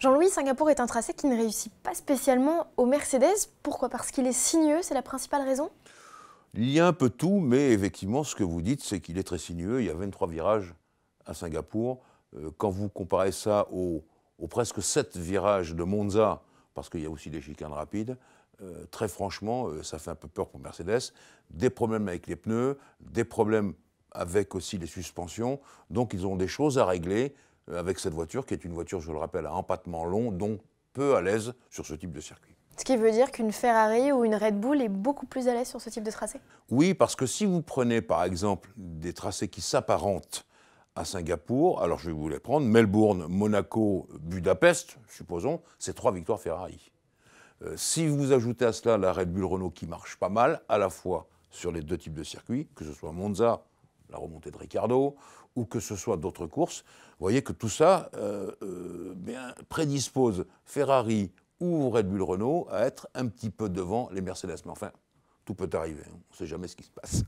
Jean-Louis, Singapour est un tracé qui ne réussit pas spécialement aux Mercedes. Pourquoi? Parce qu'il est sinueux, c'est la principale raison? Il y a un peu de tout, mais effectivement, ce que vous dites, c'est qu'il est très sinueux. Il y a 23 virages à Singapour. Quand vous comparez ça aux presque 7 virages de Monza, parce qu'il y a aussi des chicanes rapides, très franchement, ça fait un peu peur pour Mercedes. Des problèmes avec les pneus, des problèmes avec aussi les suspensions. Donc ils ont des choses à régler avec cette voiture, qui est une voiture, je le rappelle, à empattement long, donc peu à l'aise sur ce type de circuit. Ce qui veut dire qu'une Ferrari ou une Red Bull est beaucoup plus à l'aise sur ce type de tracé? Oui, parce que si vous prenez par exemple des tracés qui s'apparentent à Singapour, alors je vais vous les prendre, Melbourne, Monaco, Budapest, supposons, c'est 3 victoires Ferrari. Si vous ajoutez à cela la Red Bull Renault qui marche pas mal, à la fois sur les deux types de circuits, que ce soit Monza, la remontée de Ricciardo, ou que ce soit d'autres courses, vous voyez que tout ça prédispose Ferrari ou Red Bull Renault à être un petit peu devant les Mercedes. Mais enfin, tout peut arriver, hein. On ne sait jamais ce qui se passe.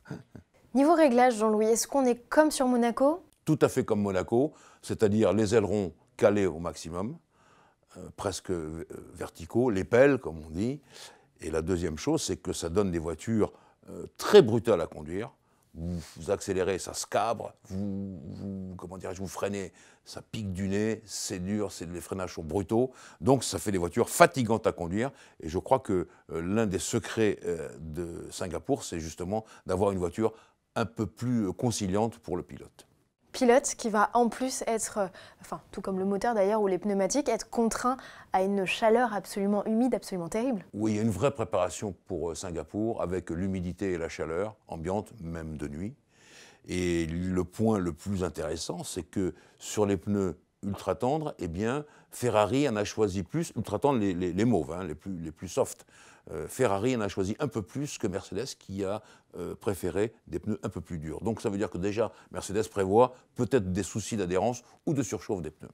Niveau réglage, Jean-Louis, est-ce qu'on est comme sur Monaco? Tout à fait comme Monaco, c'est-à-dire les ailerons calés au maximum, presque verticaux, les pelles, comme on dit. Et la deuxième chose, c'est que ça donne des voitures très brutales à conduire. Vous accélérez, ça se cabre, vous freinez, ça pique du nez, c'est dur, les freinages sont brutaux. Donc ça fait des voitures fatigantes à conduire. Et je crois que l'un des secrets de Singapour, c'est justement d'avoir une voiture un peu plus conciliante pour le pilote. Pilote qui va en plus être, tout comme le moteur d'ailleurs ou les pneumatiques, être contraint à une chaleur absolument humide, absolument terrible. Oui, il y a une vraie préparation pour Singapour avec l'humidité et la chaleur ambiante, même de nuit. Et le point le plus intéressant, c'est que sur les pneus ultra tendres, eh bien, Ferrari en a choisi plus, ultra tendres les mauves, hein, les plus soft. Ferrari en a choisi un peu plus que Mercedes qui a préféré des pneus un peu plus durs. Donc ça veut dire que déjà, Mercedes prévoit peut-être des soucis d'adhérence ou de surchauffe des pneus.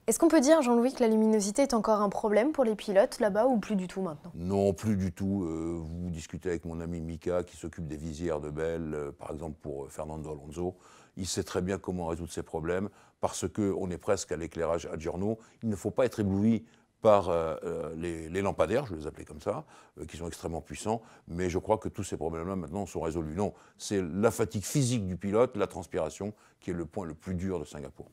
Est-ce qu'on peut dire, Jean-Louis, que la luminosité est encore un problème pour les pilotes là-bas ou plus du tout maintenant? Non, plus du tout. Vous discutez avec mon ami Mika qui s'occupe des visières de Bell, par exemple pour Fernando Alonso. Il sait très bien comment résoudre ces problèmes parce qu'on est presque à l'éclairage à giorno. Il ne faut pas être ébloui par les lampadaires, je les appelais comme ça, qui sont extrêmement puissants. Mais je crois que tous ces problèmes-là maintenant sont résolus. Non, c'est la fatigue physique du pilote, la transpiration, qui est le point le plus dur de Singapour.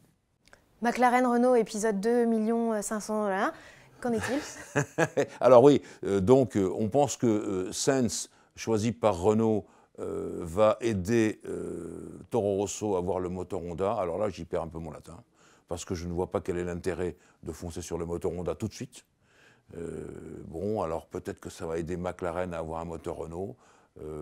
McLaren Renault, épisode 2 500 000 $, qu'en est-il? Alors oui, on pense que Sainz, choisi par Renault, va aider Toro Rosso à avoir le moteur Honda. Alors là, j'y perds un peu mon latin, parce que je ne vois pas quel est l'intérêt de foncer sur le moteur Honda tout de suite. Bon, alors peut-être que ça va aider McLaren à avoir un moteur Renault.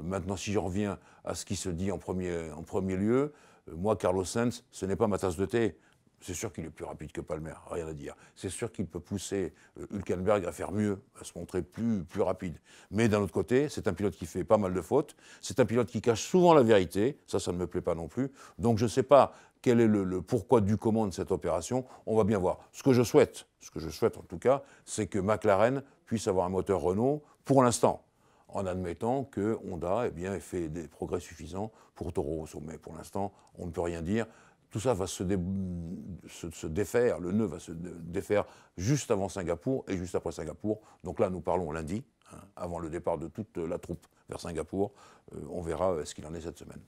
Maintenant, si je reviens à ce qui se dit en premier lieu, moi, Carlos Sainz, ce n'est pas ma tasse de thé. C'est sûr qu'il est plus rapide que Palmer, rien à dire. C'est sûr qu'il peut pousser Hülkenberg à faire mieux, à se montrer plus rapide. Mais d'un autre côté, c'est un pilote qui fait pas mal de fautes. C'est un pilote qui cache souvent la vérité. Ça ne me plaît pas non plus. Donc je ne sais pas quel est le pourquoi du comment de cette opération. On va bien voir. Ce que je souhaite en tout cas, c'est que McLaren puisse avoir un moteur Renault pour l'instant, en admettant que Honda ait fait des progrès suffisants pour Toro Rosso. Mais pour l'instant, on ne peut rien dire. Tout ça va se défaire, le nœud va se défaire juste avant Singapour et juste après Singapour. Donc là, nous parlons lundi, hein, avant le départ de toute la troupe vers Singapour. On verra ce qu'il en est cette semaine.